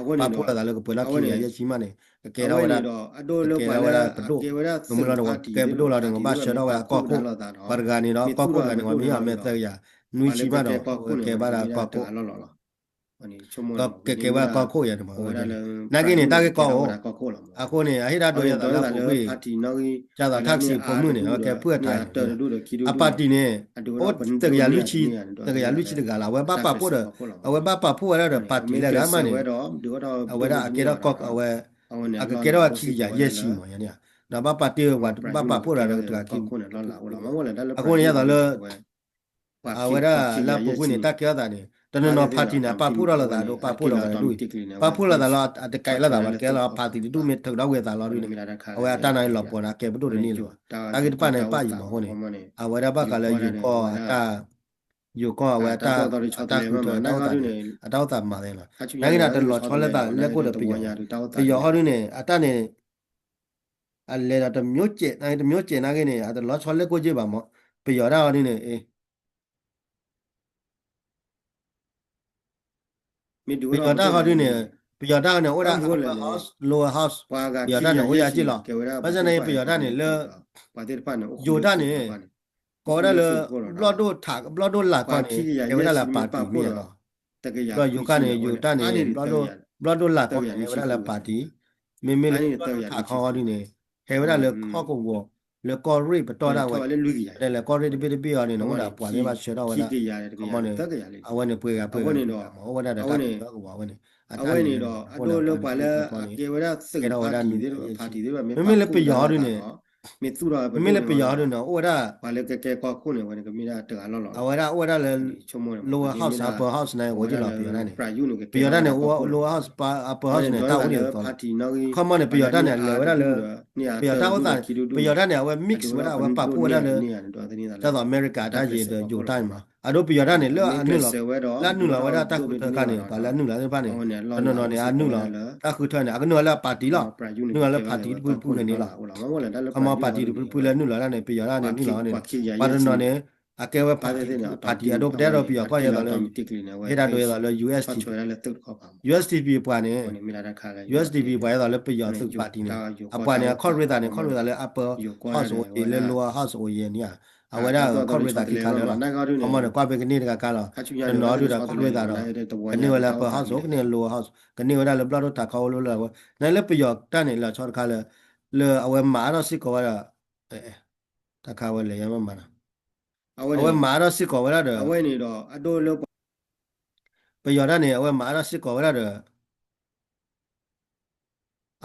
ပိုလာတာလည်းပလာခိရရရှိမနဲ့ကဲတော့ဝရ အတိုးလောက်ပါလဲကေဝရ မမလာတော့ကဲဘတို့လာတော့ဘာရှတော့ဝကောက်ခုဘာဂာနီတော့ကောက်ခုကနေမမြမဲတဲ့ရနွီချီမတော့ကဲဘာလာကောက်ခု လောလောလောအနေချုံမ တော့ကဲဘာကောက်ခုရတယ်မှာနာကိနေတာကကောက်အခုနေအဟိရတို့ရတာလားကို ပါတီနော်ကြီး ကျတာတက်စီပုံမှုနေတော့ကဲပွက်ထားအပါတီနေဟိုတကရလူချီတကလာဝဲပပပို့တော့အဝဲပပပို့ရတော့ပါတီလည်းကမှနေ ဝဲတော့ဒီတော့ အဝဲအကေတော့ကောက်အဝဲအကေတော့ခီရရက်ရှိမရနေတော့ပပတေဝပပပို့ရတော့ကီ ခုနဲ့လောလာဟိုလာမမလဲဒါလည်း အခုနေရတော့အဝဲလာပုကွနေတက်ကြတာနေတနနော်ပါတီနာပပို့ရလာတာတော့ပပို့လာတယ်လူပပို့လာတာလားတကယ်လာတာပါကဲလာပါတီတူမေထောက်တော့ဝဲတာလားလူနေအဝဲတနိုင်လောက်ပေါ်တာကဲဘတို့နေလို့တာကတပနဲ့ပါယူမဟုတ်နေအဝဲရဘကလည်းယူကောတာယူကောအဝဲတာတာကူတော့အတော့တာမှာတယ်လားနိုင်ငံတော်တော်ချောလက်တာလက်ကိုတော့ပြောပြောဟောနေအတနဲ့အလဲတော့မြို့ကျနိုင်မြို့ကျနာကနေအတော့ချောလက်ကိုကြည့်ပါမောပြောရအောင်နေအေး မိဒူ ပြောတာဟာဒီနေပြောတာနဲ့ဟိုတာ house lower house ပါက ပြောတာနဲ့ဟိုရကြည့်လားဘာစနေပြောတာနဲ့လေ ပါတဲ့ပါနဲ့ ယူတာနဲ့ကောရလေ blood တို့ထား blood တို့လာကောနေဝဲလာပါတီမြေတော့ တကယ်ရ တော့ယူကနေယူတာနဲ့ blood တို့လာကောနေဝဲလာပါတီမေမေလေထားခေါ်ဒီနေဟဲဝဲလေခေါ်ကိုle corri ပတော်တာဝဲ လည်းလူကြီးရတယ် le corri တပိတပိရနေတော့ဒါပွာလေးပါရှေတော့ဝဲ ခိ တာ တရတယ်တကယ်တက်ကြရလေ အဝဲနေပွေကပွေဟောဝဲတာတကယ်တော့ဝဲနေ away ni do ado lo pala ke wada sing party de ba me le pe ya ru ne me tu ra me le pe ya ru no oda ba le ke ko khu ne wa ne ke mi da ta lo lo oda le lower house upper house na wo ji la pe ya ne pe ya ne lower house upper house ne ta wo ni to party no come on pe ya ne le wada le pe ya ta wo ta pe ya ne wa mix wada wa pa pu wada le ta do America ta ji de jo tai ma ado pe ya ne le anu lo la nu lo wada ta khu ta ka ne ba la nu la ba ne no no ne anu lo ta khu ta ne a no la party lo nu la party pu ne la ama party pu le nu la ne pe ya ne nu la ne pa no ne a ke wa party ado de ro pe ya ko ya lo he da do ya lo USDP ပွားနေ USDP ပွားရတော့လေပြရသူပါတီနေအပွားနေခေါ်ရတာနေခေါ်ရတာလေ upper house ကိုလေ lower house ကိုရနေရအဝရခေါ်ရတာကိခါလေအမနကွာပဲကနေတကကားတော့နော်တို့တာခေါ်ရတာတော့ကနေဝလာ upper house ကိုကနေ lower house ကနေဝလာလေဘလတော့တာခေါ်လို့လာနေလေပြရတန်နေလာချောတခါလေလေအဝမာတော့စစ်ကောရတခါဝလေရမမနာအဝမာတော့စစ်ကောရတော့ away ni do ado lo ပြရတာနေအဝမာတော့စစ်ကောရတော့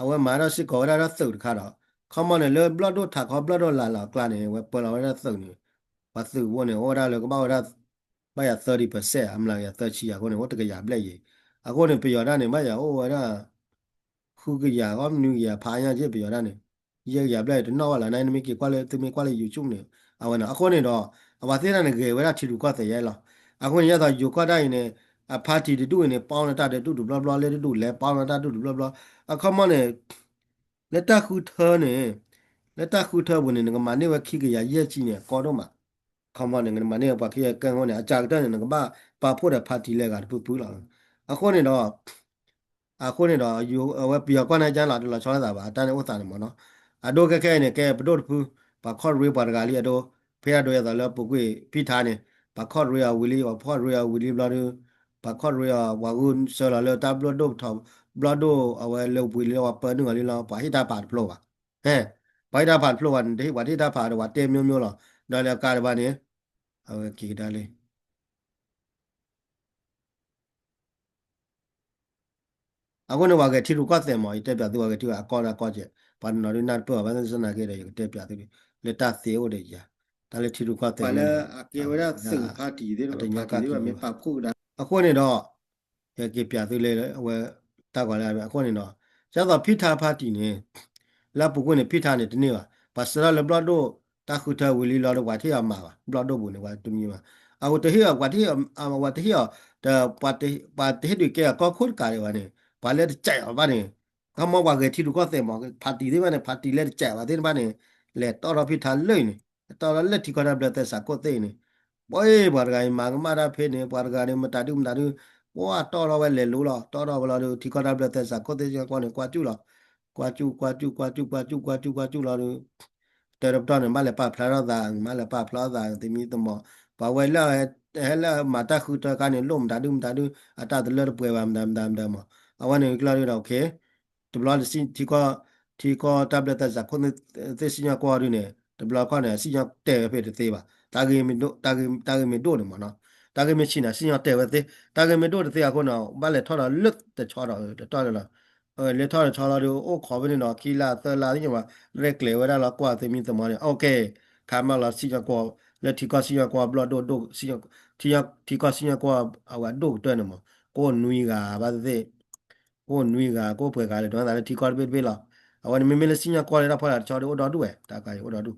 အဝမာရစစ်ကောရသုတ်ခါတော့ခမနဲ့လေဘလတ်တို့ထာခေါဘလတ်တို့လာကလာနေဝပလာရသုတ်နေဘာသုဝနေဟောရလေကမောရဘာရ30%အမလာရ30ရကိုနေဝတကရပလက်ရေအခုနေပြောရတာနေမရဟောရခုကရဟောနူရဖာရချစ်ပြောရတာနေရရပလက်တော့လာနိုင်မိကကွာလေသူမကွာလေ YouTube နေအဝနာအခုနေတော့အဝသေးရနေကေဝရထီလူကတဲ့ရဲလားအခုရတော့ယူကတိုင်းနေအပါတီတူနေပေါင်းတာတဲ့တူဘလဘလလေးတူလဲပေါင်းတာတူဘလဘလအခမနဲ့လက်တခုထောနေလက်တခုထောဝင်နေငါမနေဝခိကရရက်ကြီးနေကောတော့မှာခမနဲ့ငါမနေပါခိကန်ဟောနေအကြတဲ့နေငါပါဖို့တဲ့ပါတီလဲကပူလာအခုနေတော့ယူဝပြကွာနေကြလာတော့ချောလာတာပါအတန်းဥစ္စာနေမနော်အဒိုကခဲနေကဲပဒို့ဖူပါခေါ်ရီပါကလေးအဒိုဖဲရတော့ရတော့လပကွေဖိထားနေပါခေါ်ရီဝီလီပါခေါ်ရီဝီလီဘလာပါခေါ်ရီဝါဂွန်ဆလာလေတပ်ဘလဒိုထောဘလဒိုအဝဲလောပွေလောပနူအလီလောပါဟိတာပါဖလိုပါဟဲဘိုင်တာပါဖလိုဝန်ဒီဝါတိတာပါတော့တဲမျိုးမျိုးလောဒါလည်းကာရပါနေအဝဲကီဒါလေးအခုနဝကတီရူကတဲ့မော်တက်ပြသူကတီကအကောနာကောချက်ဘာနော်ရနာတော့ဘာစနာခဲ့တယ်တက်ပြသူလက်တသေးဟုတ်တယ်ကြာဒါလည်းတီရူကတဲ့ ပါလေအကေဝရစင်ပါတီတွေတော့ပါတီတွေမပါခုဒါ အခုနေတော့ရပြသူလေအဝဲတောက်ကလည်းအခုနေတော့ကျတော့ဖိထားပါတီနေလာပုကွနေဖိထားနေတနေ့ပါစရလဘလဒိုတခုထဝီလီလောတော့ဝါတီအမှာပါဘလဒိုဘူးနေဝါတူမီမှာအခုတဟိဝါတီအဝါတီဟတပါတီတွေကကောခုကာရဝနေဘာလဲကြိုက်ပါနေကမဝါကတီလူကတဲ့မောပါတီတွေနဲ့ပါတီလဲကြိုက်ပါတဲ့ဘာနေလဲတော်ဖိထားလိမ့်နေတော်လက်တီကရဘလက်သက်စာကိုသိနေဘောအေးဘာကမာကမာရာဖေနေဘာကနေမတာတူမတာတူဘောတော်တော့ပဲလေလို့တော့တော်တော့ဘလာတို့တီကရဘလက်သက်စာကိုသိကြကွာနေကွာကျူလားကွာကျူလာတို့တေရပတန်မလည်းပါဖလာသာမလည်းပါဖလာသာတိမီတမောဘာဝဲလာဟဲလာမတာခုတကနေလုံးတာဒုမတာဒုအတာတလပွဲပါမဒမ်မအဝနေကလာရတော့โอเคတဘလာစီတီကောတက်ဘလက်သက်စာကိုသိစညာကွာရင်းနေတဘလာကနေစီညာတဲဖေးသေးပါတာဂေမီတို့နေမနော်တာဂေမီချီနာစီညာတဲဝဲသေးတာဂေမီတို့တဲ့အခုနော်ဘာလဲထော်တော့လွတ်တချောတော့တော်တယ်လားလေထော်ချောတော့အိုခေါ်ဘင်းနော်ကီလာသလာဒီမှာရက်လေဝဲလာကွာသမီးသမโอเคခါမလာစီညာကွာလက်တီကစီညာကွာဘလဒိုစီညာတီကစီညာကွာအဝဒိုတွဲနေမကိုနွီကဘာသေးကိုနွီကကိုပွဲကလည်းတော့ဒါလည်းတီကောပေးလာအဝမမလစီညာကွာလည်းဖလာချောတော့တော်တူပဲတာကရတော်တူ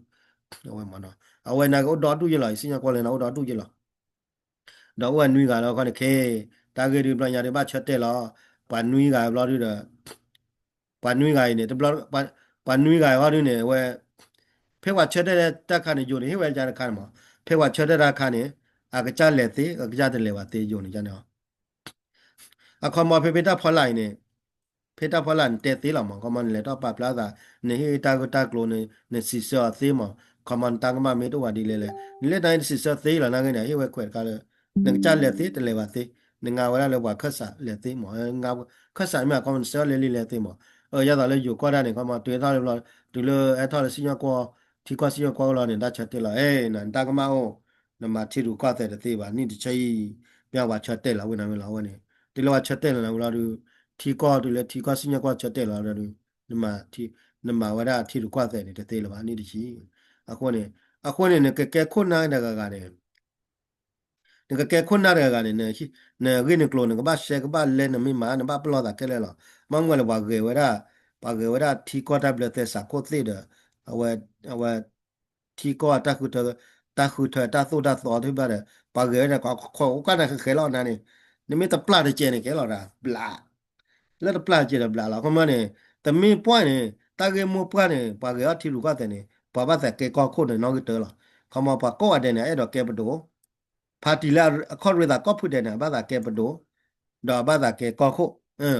အဝမနော်အဝနာကိုတော်တူရလာစီညာကွာလည်းတော့တော်တူရလာတော့ဝနွီကတော့ခဏခဲတာဂေဒီပညာတွေပါချက်တဲ့လားပါနွီကဘလာရပါနွီကနေတဘလာပါနွီကဟာရနေဝဲဖေဝါချက်တဲ့တက်ခါနေကြနေဟဲ့ဝဲကြတဲ့ခါမှာဖေဝါချက်တဲ့ခါနေအကကြလက်သေးအကကြတဲ့လေဝသေးကြနေကြနေအခမဖေတာဖလိုက်နေဖေတာဖလန်တဲသေးလာမှာကမန်လေတော့ပပလာသာနေဟေတာကတာကလိုနေစီဆောသေးမှာကမန်တန်ကမမေတော့ဝဒီလေလေတိုင်းစီဆောသေးလာနာကနေဟေဝဲခွဲကလည်းငကြလက်သေးတလေဝသေးငါဝရလေဝခက်ဆာလက်သေးမှာငါခက်ဆာမြကမန်ဆောလေလေသေးမှာရတာလေယူကွာတဲ့ကမတွေ့သားလေဒီလိုအထော်စီညာကွာတီကွာစီညာကွာလာနေတာချက်တက်လာနန်တကမအောင်နမတီရူကွာတဲ့သေးပါနိတချီပြဝါချက်တက်လာဝင်နေလာဝင်နေဒီလိုချက်တက်လာလာ提高对了，提高新加坡绝对了的，那么那么我俩提入挂在的对了吧？你的是，啊，那个困难那个呢？那个困难那个呢？那给你说那个把谁个把来那没嘛，那把不老大给来了，忙我了把个提高他不了在啥国子的，我提高他做他做对吧的，把个那个我刚才给了那里，你没得不拉的钱的给了的，不拉。let apply je bla la ko mane te mi point ne ta ge mo point ne pa ge ati ru ka te ne pa ba ta ke ko ko ne no ge te la ko ma pa ko ade ne e do ke bdo party la ko ri da ko pu de ne ba ta ke bdo do ba ta ke ko ko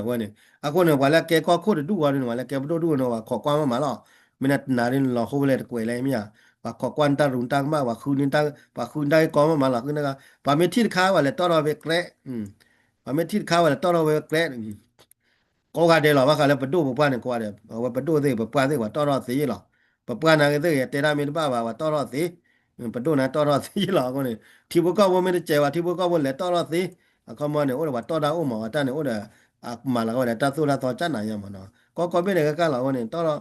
wa ne a ko ne wa la ke ko ko du wa ne wa la ke bdo du no wa ko kwa ma la mi na na rin lo ho le ko le mi ya wa ko kwan ta run ta ma wa khu nin ta pa khu dai ko ma la ku ne ga pa mi thi kha wa le to ro be kre pa mi thi kha wa le to ro be kre ကိုကတဲ့လောဘာကလည်းပဒုပပနဲ့ကွာတယ်ဝပဒုသေးပပသေးကတော်တော်သေးလောပပနာကတဲ့တေရာမီတပါပါတော်တော်သေးပဒုနာတော်တော်သေးလောကောနေတီဘကဝမဲတဲ့ကျေဝတီဘကဝလည်းတော်တော်သေးအကမနဲ့ဟိုတော့တော်တာဥမောတန်နဲ့ဟိုတဲ့အမလာကောလည်းတသုလာတော်ချနိုင်ရမနော်ကောပဲနဲ့ကကလောကောနေတော်တော်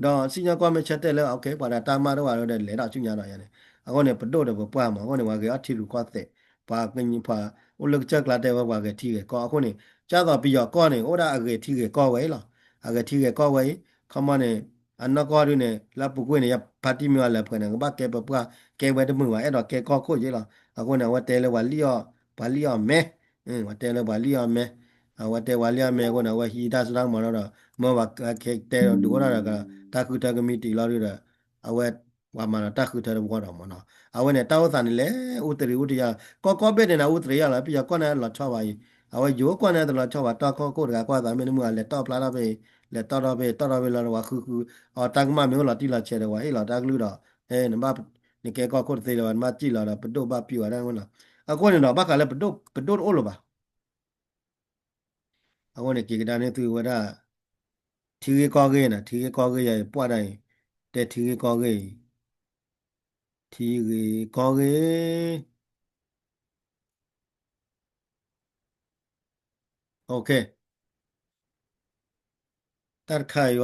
တော့စီညာကွာမချက်တဲ့လဲโอเคပါတာမတော့ရတဲ့လေတော့ချူညာတော့ရတယ်အကောနေပဒုတော့ပပမှာကောနေဝါကအထီလူကွာတဲ့ပါကင်းပါဥလကချက်ကလာတဲ့ဝါကထီကကောအခုနေကြတော့ပြီးတော့ကောနေဟိုဒါအကေထီကေကောဝဲလားအကေထီကေကောဝဲခမနေအနကောရင်းနဲ့လပုကွေးနေပါတီမြွာလည်းဖွင့်နေဘာကဲပပကဲဝဲတမှုဝအဲ့တော့ကဲကောခိုကြီးလားအခုနေဝတဲလဲဝလီယောဘာလီယောမဲဝတဲလဲဘာလီယောမဲဝတဲဝလီယောမဲကိုနော်ဝဟီဒါစရမ်းမနော်မောဝခဲတဲဒူရတာကတာခုတကမီတီလာရအဝဲဝမနာတာခုတဲဘောတော့မနော်အဝဲနဲ့တောက်စံနေလေဥတရီဥတရကောပဲနေတာဥတရီရလားပြကောနဲ့လာချပါကြီးအဝဲယောကွာနဲ့တလားချောပါတောက်ကိုတကကွာသားမင်းမှုကလည်းတောက်ပလာတော့ပဲလက်တော်တော့ပဲလာတော့ခုအော်တကမမျိုးလာတိလာချဲတယ်ဝါဟေးလာတကလူတော့နမနေကဲကောသေးလောမကြည့်လာတော့ပတုပပြူရတယ်ဟုတ်လားအခုနေတော့ဘကလည်းပတုအိုလိုပါအခုနေကေကတာနေသူဝရထီကောကေနာထီကောကေရပွားတိုင်းတဲ့ထီကောကေโอเคတာခိုင်ရ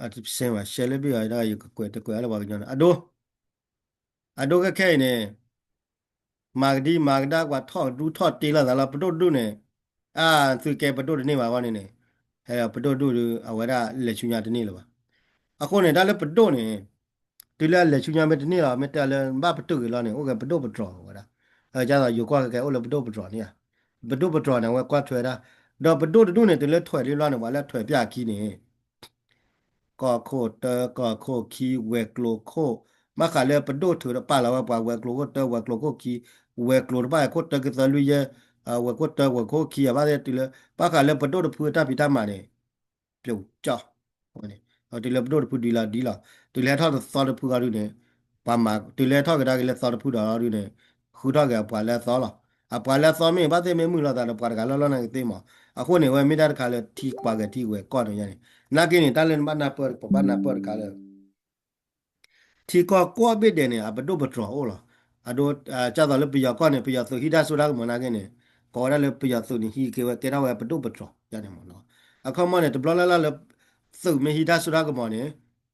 အတိစင်ဝရှယ်လဘီရတာရကွယ်တကွယ်လာပါကြနော်အဒိုကခဲနေမာဂဒါကွာထော့ဒူထော့တေးလာလာပဒုဒုနေအာသူကဲပဒုနေပါကောနေနေဟဲ့ပဒုဒုအဝရလက်ချူညာတနေလပါအခုနေဒါလည်းပဒုနေဒီလက်လက်ချူညာမတနေလာမတလည်းဘာပဒုကလာနေဟုတ်ကဲပဒုပတော်ဝရအဲကြတော့ယူကွာကဲဟုတ်လည်းပဒုပတော်နေပဒုပတော်နေဝကွာထွဲတာတော့ပဒုဒုနေတလည်းထွဲလေးလာနေပါလဲထွဲပြခီနေก็โคเตอร์ก็โคคีเวกโลโคมาขาเลปโดถือป้าเราว่าเวกโลโคเตอร์เวกโลโคคีเวกโลป้าโคเตอร์ก็จะลุยเวกโคเตอร์เวกโคคีอ่ะว่าเดี๋ยวตีเลยป้าขาเลปโดถือตาพิตามาเนี่ยเปล่าจ้าเนี่ยเอาตีเลยปโดถือดีละตีเลยทอดซอสถือกันดูเนี่ยป้ามาตีเลยทอดก็ได้ก็เลยซอสถือดูเนี่ยคือทอดก็ป้าเลยซอสละอ่ะป้าเลยซอสไม่ป้าเต็มมือเราแต่เราป้าก็แล้วนั่งเต็มอ่ะอ่ะคนเนี่ยว่าไม่ได้ขาเลยที่ป้าก็ที่เวกก้อนอย่างนี้နာကင်းနေတလန်ဘာနာပတ်ကလည်းတီကောဘိတဲ့နေအဘဒုဘထရောလားအဒိုချာတယ်ပြရကောနေပြရဆိုဟိဒါဆိုလာမနာကင်းနေကောရလည်းပြရဆိုနေဟီကေဝကေရဝဘဒုဘထရောရတယ်မနော်အခမနဲ့တဘလလာလည်းစုမဟိဒါဆိုလာကမနေ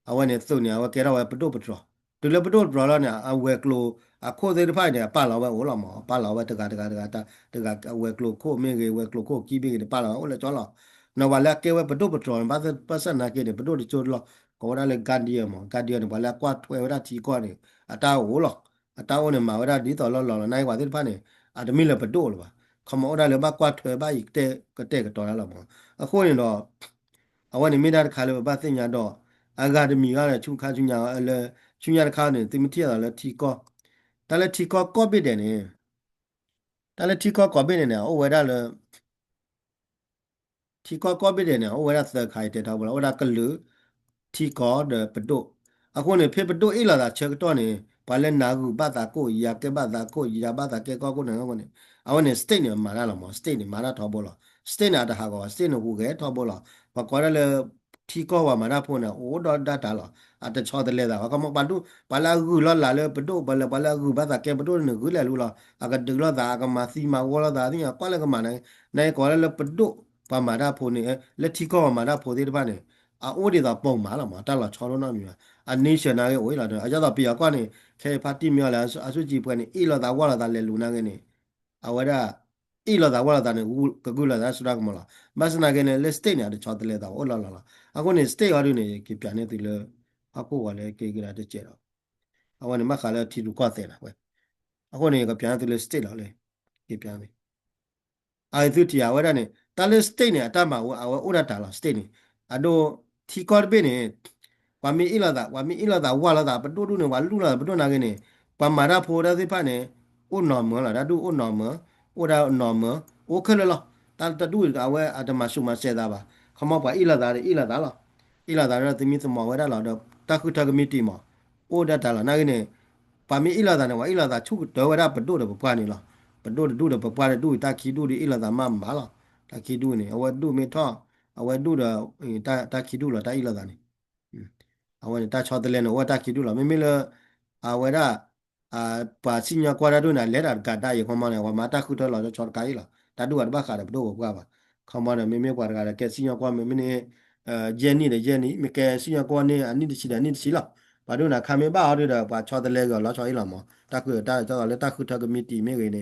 အဝနဲ့စုနေအဝကေရဝဘဒုဘထရောတူလည်းဘဒုဘထရောနဲ့အဝဲကလိုအခုသေးတဖိုင်နေပါလာဝဲဟိုလာမပါလာဝဲတကအဝဲကလိုခိုမင်းကေဝဲကလိုခိုကီဘီကေပါလာဟိုလည်းကျော်လာနော်ဝါလက်ကေဝပဒုပတော်ဘာသာပစနာကေပဒုချိုလောကောရလေကန်ဒီယမကန်ဒီယနဘာလက်ကွာထွေဝရတီကောနေအတာဟိုလောအတာဟိုနေမှာဝရဒီတော်လောနိုင်ကွာတိဖာနေအဒမီလပဒုလောပါခမောရလေဘကွာထွေဘာဤတဲ့ကတဲ့ကတော်လာမအခုနေတော့အဝနေမိသားခါလေဘာသိညာတော့အဂါဒမီကလည်းချုခါချုညာလေချုညာခါနေတိမတိရလည်းတီကောတလည်းတီကောကောဘစ်တယ်နေတလည်းတီကောကောဘစ်နေဟိုဝရလည်းทีก็ไปเดี๋ยวเนี่ยโอ้เวลาเสือขายเดี๋ยวเราบอกว่าก็ลือทีก็เดปดุอะคนเนี่ยเพ่ปดุอีหล่ะเชื่อตัวเนี่ยปาเล่นนากูบ้าตาโกยาเกบ้าตาโกยาบ้าตาเกก็เนี่ยคนเนี่ยเอาเนี่ยสเตเนี่ยมาแล้วมั้งสเตเนี่ยมาแล้วทอบ่ล่ะสเตเนี่ยอะหากว่าสเตเนี่ยกูแกทอบ่ล่ะปะกว่าแล้วทีก็ว่ามาแล้วพวกเนี่ยโอ้ดอดาล่ะอะแต่ชอตะเลดาก็มาปาดูปาลากูล่ะล่ะเลยปดุปาลากูบ้าตาเกปดุเนี่ยกูแลรู้ล่ะอะก็ดึกล่ะตาก็มาซีมาวอล่ะตาเนี่ยก็แล้วก็มาเนี่ยก็แล้วปดุ pa ma da pho ne le thi ko ma da pho de ba ne a o de da pong ma la ma ta la cho lo na mi a nation na ge o la a ja da pi ya kwa ne ke party mi la a su ji pwe ne i la da wa la da le lu na ge ne a wa da i la da wa la da ne gu la da su da ma la ma sa na ge ne le state ne a de cho de le da o la la la a ko ne state ya ru ne ke pya ne ti le a ko wa le ke ge la de che da a wa ne ma kha le thi lu kwa te la we a ko ne ke pya ti le state la le ke pya ne ai tu ti ya wa da ne ta le state ne a ta ma wa a wa o da ta la state ne a do thi ko be ne wa mi i la da wa la da ba do do ne wa lu la ba do na ge ne pa ma da pho da si pa ne o no mo la da du o no mo o da no mo o ke le la ta ta du da wa a da ma su ma se da ba khama pa i la da la i la da ra ti mi so ma wa da la da ta khu ta ga mi ti ma o da ta la na ge ne pa mi i la da ne wa i la da chu do wa da ba do da ba pa ni la ba do da du da ba pa da du ta ki du di i la da ma ma la ta ki du ne a wa du mi tho a wa du da ta ki du la ta i la da ne a wa ne ta cho de le no wa ta ki du la mi mi le a wa da a pa si nya kwa da du na le da ga da ye ko ma ne wa ma ta khu to la cho ka i la ta du wa ba kha da ba do ko baခမရမေမေကွာကကဲစီညကွာမေမနေဂျန်နီလေဂျန်နီမကဲစီညကွာနေအနိတရှိတယ်အနိတရှိလားဘာလို့နာခမေပါရတော့ဘာချောတလဲကလာချောဤလာမတခုတာတော့လေတခုထကမီတီမေကနေ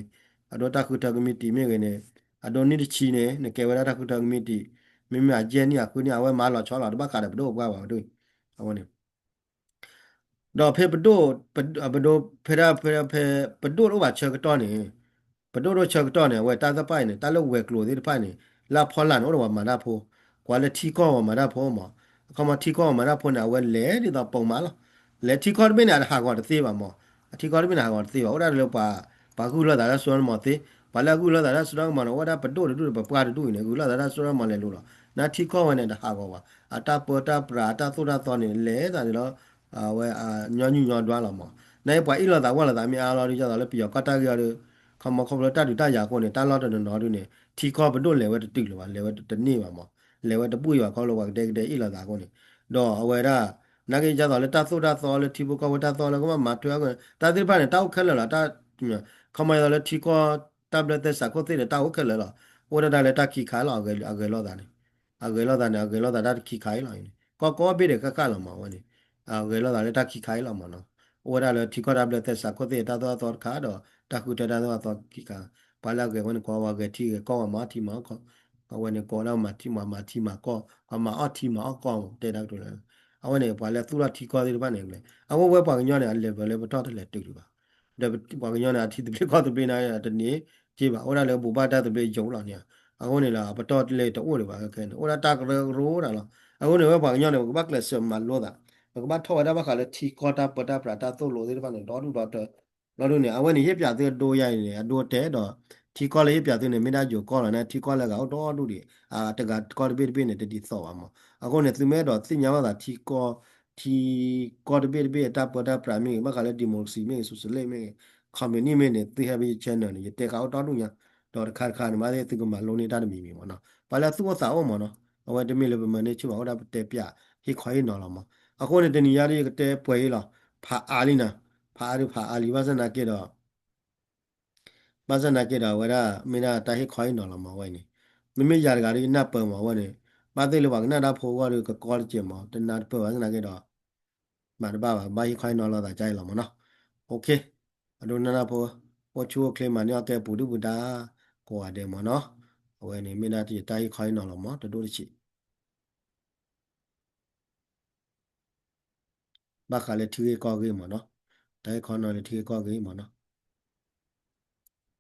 အတော့တခုထကမီတီမေကနေအတော့နိတချီနေနကဲဝရတခုထကမီတီမေမဂျန်နီအခုနေအဝဲမာလာချောလာတော့ဘာခါတယ်ဘလို့ကွာပါတို့အဝနေတော့ဖေပဒိုပဒိုဖေရာဖေပဒိုတော့ဘာချက်တော့နေပဒိုတော့ချက်တော့နေဝဲတာသပိုင်နေတာလို့ဝဲကလို့ဒီပိုင်နေလာဖော်လာတော့ဘာမာနာဖိုကွာလေထီကောမာနာဖိုမှာကမထီကောမာနာဖိုနာဝဲလေဒီတော့ပုံမာလားလေထီကောဘင်းနာဟာကောတသေးပါမောအထီကောဘင်းနာဟာကောတသေးပါအဲ့ဒါလည်းဘာကူလာတာဆိုတော့မောသေးဘာလာကူလာတာဆိုတော့မောဝဒါပဒိုတူပပွားတူနေကူလာတာဆိုတော့မောလေလို့နာထီကောဝဲနေတာဟာကောပါအတာပေါ်တာပရာတာသုဒသောနေလေဒါတော့ဝဲညောညညောတွားလာမောနိုင်ပွားဣလာတာဝလာတာမြေအားလာကြတော့လေပြကတာကြရခမခဘလတာတူတာရကောနေတာလာတော့နော်တူနေထီကောဘဒိုလေဝဲတိလောပါလေဝဲတနေပါမောလေဝဲတပွေရကောလောပါတဲ့ဣလာတာကောနေတော့အဝဲရာနာကေကြတော့လေတာသုဒသောလေထီဘကဝတာသောလေကမထွဲကတာတိပါနေတောက်ခက်လာတာခမရလေထီကောတက်ဘလက်သက်စကောတဲ့တောက်ခက်လာဝရတာလေတာခိခါလာအကဲလောတာနေအကဲလောတာနေအကဲလောတာတာခိခိုင်လာကောဘေးတဲ့ကကလာမှာဝနေအကဲလောတာလေတာခိခိုင်လာမှာနော်ဝရလေထီကောတက်ဘလက်သက်စကောတဲ့တာသောခါတော့တခုတတာသောခိခါပါလာကေဝန်ကောဝကေတီကောမာတီမာကောအဝနေကောလာမာတီမာကောအမအတီမာကောတဲ့တော့တယ်အဝနေပါလေသူရထီကောဒီပါနေလေအဝဝဲပါညောနေလေဘယ်လေဘတော်တယ်လေတူပါတဲ့ပါညောနေအတီတပြကောတပြနေတနေ့ကြည့်ပါဟိုလည်းဘူပါတာတပြယုံလာနေအခုနေလားဘတော်လေတိုးတယ်ပါခဲဟိုတာကရိုးတာလားအခုနေဝဲပါညောနေဘကလက်စမလို့တာဘကထောတာဘခါလေထီကောတာပတာပရာတာသို့လို့ဒီပါနေတော့တော့เราดูเนี่ยเอาไว้นี่เฮ็ดပြတဲ့โดใหญ่เนี่ยโดแต่ดอกที่ก็เลยเฮ็ดပြတဲ့เนี่ยไม่ได้อยู่ก็แล้วนะที่ก็แล้วก็တော့ดูดิตะกะก็เบ็ดเนี่ยติซออ่ะมအခုเนี่ยသူမဲတော့သိညာမှာที่ก็เบ็ดตาปตาปรามีมาก็เลยดิโมซีมีสุสเลยมีคอมมิวนิเนี่ยที่ให้ channel เนี่ยแต่ก็တော့ดูเนี่ยတော့ခါมาတဲ့သူကมาลงနေတာมีมั้งเนาะပါလာသူ့စာအောင်มั้งเนาะเอาไว้ตะมีเลยมันเนี่ยชิว่าเอาแต่ပြเฮ็ดခွอยนอละมั้งအခုเนี่ยตะนี่ยาเลยแต่ป่วยล่ะผาอาลีนะผาอาลีว่าซะนะเกတော့ဘာစနာကေတာဝရမင်းနာတာဟိခွိုင်းနော်လာမဝိုင်းနေမမေရာဂါရီနပ်ပံမဝနေဘာသိလို့ဘာကနာတာဖိုးဝရကကောချင်မတနာပဘာစနာကေတော့မာဘာဘာဟိခွိုင်းနော်လာတာကြိုင်လာမနော်โอเคအဒိုနာဖိုးဝချူကလေမနီအကဲပူဒူဘူဒါကိုအဒေမနော်ဝဲနေမင်းနာတီတာဟိခွိုင်းနော်လာမတတိုးချီဘာခါလေထီကောကေမနော်တာဟိခွိုင်းနော်လေထီကောကေမနော်